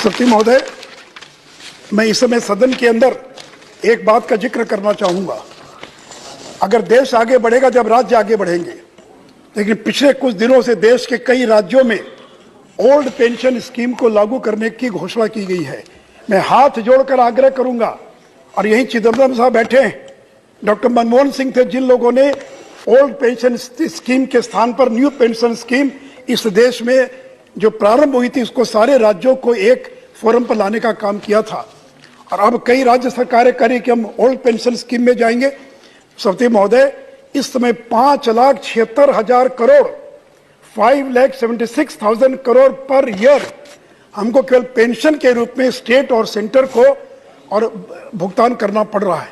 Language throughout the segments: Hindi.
सती महोदय, मैं इस समय सदन के अंदर एक बात का जिक्र करना चाहूंगा। अगर देश आगे बढ़ेगा जब राज्य आगे बढ़ेंगे, लेकिन पिछले कुछ दिनों से देश के कई राज्यों में ओल्ड पेंशन स्कीम को लागू करने की घोषणा की गई है। मैं हाथ जोड़कर आग्रह करूंगा, और यहीं चिदम्बरम साहब बैठे हैं, डॉक्टर मनमोहन सिंह थे जिन लोगों ने ओल्ड पेंशन स्कीम के स्थान पर न्यू पेंशन स्कीम इस देश में जो प्रारंभ हुई थी उसको सारे राज्यों को एक फोरम पर लाने का काम किया था। और अब कई राज्य सरकारें करें कि हम ओल्ड पेंशन स्कीम में जाएंगे। सती महोदय, इस समय 5,76,000 करोड़ 5,76,000 करोड़ पर ईयर हमको केवल पेंशन के रूप में स्टेट और सेंटर को और भुगतान करना पड़ रहा है।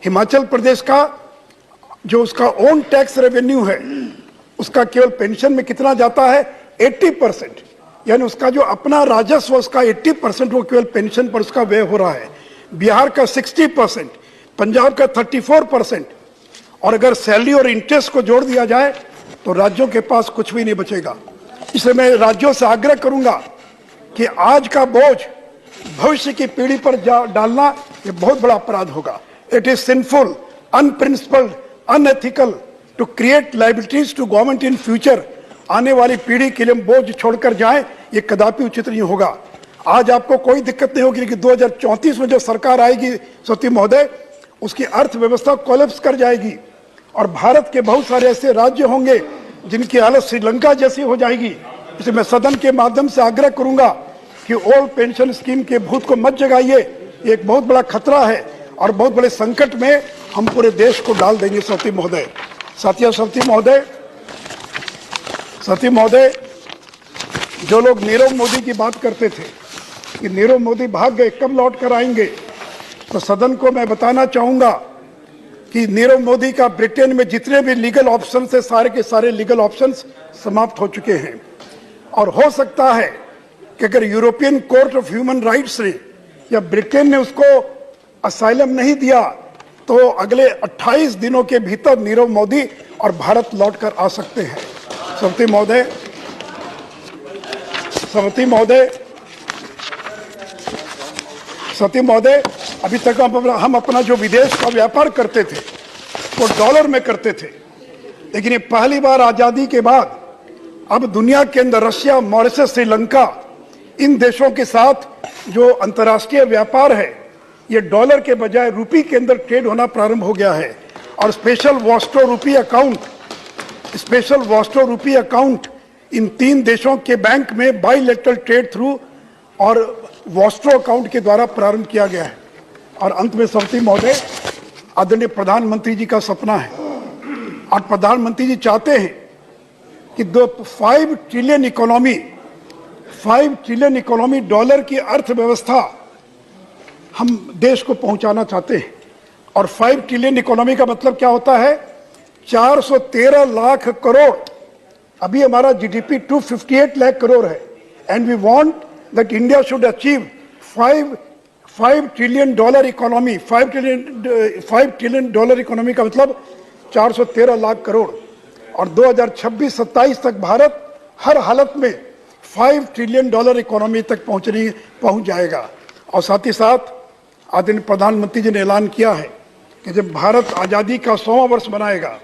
हिमाचल प्रदेश का जो उसका ओन टैक्स रेवेन्यू है उसका केवल पेंशन में कितना जाता है, 80%, यानी उसका जो अपना राजस्व उसका 80% वो केवल पेंशन पर उसका व्यय हो रहा है। बिहार का 60%, पंजाब का 34%, और अगर सैलरी और इंटरेस्ट को जोड़ दिया जाए तो राज्यों के पास कुछ भी नहीं बचेगा। इसलिए मैं राज्यों से आग्रह करूंगा कि आज का बोझ भविष्य की पीढ़ी पर डालना ये बहुत बड़ा अपराध होगा। It is sinful, unprincipled, unethical to create liabilities to government in future. आने वाली पीढ़ी के लिए हम बोझ छोड़कर जाएं, ये कदापि उचित नहीं होगा। आज आपको कोई दिक्कत नहीं होगी, लेकिन 2034 में जो सरकार आएगी सती महोदय, उसकी अर्थव्यवस्था कोलैप्स कर जाएगी और भारत के बहुत सारे ऐसे राज्य होंगे जिनकी हालत श्रीलंका जैसी हो जाएगी। इसलिए मैं सदन के माध्यम से आग्रह करूंगा कि ओल्ड पेंशन स्कीम के भूत को मत जगाइए। ये एक बहुत बड़ा खतरा है और बहुत बड़े संकट में हम पूरे देश को डाल देंगे। सती महोदय, साथियों, सती महोदय, जो लोग नीरव मोदी की बात करते थे कि नीरव मोदी भाग गए, कब लौट कर आएंगे, तो सदन को मैं बताना चाहूंगा कि नीरव मोदी का ब्रिटेन में जितने भी लीगल ऑप्शन थे सारे के सारे लीगल ऑप्शंस समाप्त हो चुके हैं। और हो सकता है कि अगर European court of human rights ने या ब्रिटेन ने उसको असाइलम नहीं दिया तो अगले 28 दिनों के भीतर नीरव मोदी और भारत लौटकर आ सकते हैं। सती महोदय, अभी तक हम अपना जो विदेश का व्यापार करते थे वो डॉलर में करते थे, लेकिन ये पहली बार आजादी के बाद अब दुनिया के अंदर रशिया, मॉरिशस, श्रीलंका, इन देशों के साथ जो अंतर्राष्ट्रीय व्यापार है ये डॉलर के बजाय रुपी के अंदर ट्रेड होना प्रारंभ हो गया है। और special Vostro rupee account in 3 देशों के बैंक में बाइलेटरल ट्रेड थ्रू और वॉस्ट्रो अकाउंट के द्वारा प्रारंभ किया गया है। और अंत में सती महोदय, आदरणीय प्रधानमंत्री जी का सपना है और प्रधानमंत्री जी चाहते हैं कि 5 ट्रिलियन इकोनॉमी डॉलर की अर्थव्यवस्था हम देश को पहुंचाना चाहते हैं। और 5 ट्रिलियन इकोनॉमी का मतलब क्या होता है, 413 लाख करोड़। अभी हमारा जीडीपी 258 लाख करोड़ है, and we want that India should achieve 5 trillion dollar economy. 5 trillion dollar economy का मतलब 413 लाख करोड़। और 2026-27 तक भारत हर हालत में 5 ट्रिलियन डॉलर इकोनॉमी तक पहुंच जाएगा। और साथ ही साथ आदरणीय प्रधानमंत्री जी ने ऐलान किया है कि जब भारत आज़ादी का 100वां वर्ष मनाएगा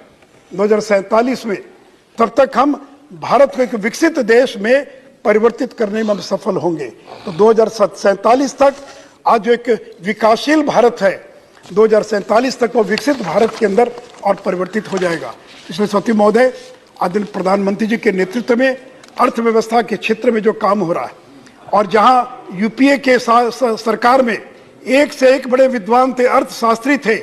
2047 में, तब तक हम भारत को एक विकसित देश में परिवर्तित करने में हम सफल होंगे। तो 2047 तक आज जो एक विकासशील भारत है, 2047 तक वो विकसित भारत के अंदर और परिवर्तित हो जाएगा। इसलिए सती महोदय, आदरणीय प्रधानमंत्री जी के नेतृत्व में अर्थव्यवस्था के क्षेत्र में जो काम हो रहा है, और जहां यूपीए के सरकार में एक से एक बड़े विद्वान थे, अर्थशास्त्री थे,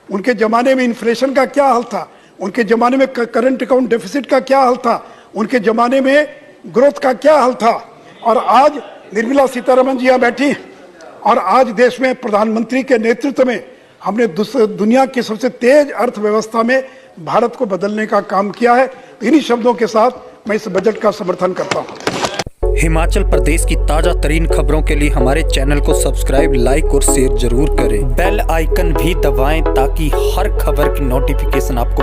उनके जमाने में इन्फ्लेशन का क्या हाल था, उनके जमाने में करंट अकाउंट डेफिसिट का क्या हाल था, उनके जमाने में ग्रोथ का क्या हाल था, और आज निर्मला सीतारमण जी यहाँ बैठी और आज देश में प्रधानमंत्री के नेतृत्व में हमने दुनिया की सबसे तेज अर्थव्यवस्था में भारत को बदलने का काम किया है। इन्हीं शब्दों के साथ मैं इस बजट का समर्थन करता हूँ। हिमाचल प्रदेश की ताजा तरीन खबरों के लिए हमारे चैनल को सब्सक्राइब, लाइक और शेयर जरूर करें। बेल आइकन भी दबाएं ताकि हर खबर की नोटिफिकेशन आपको मिले।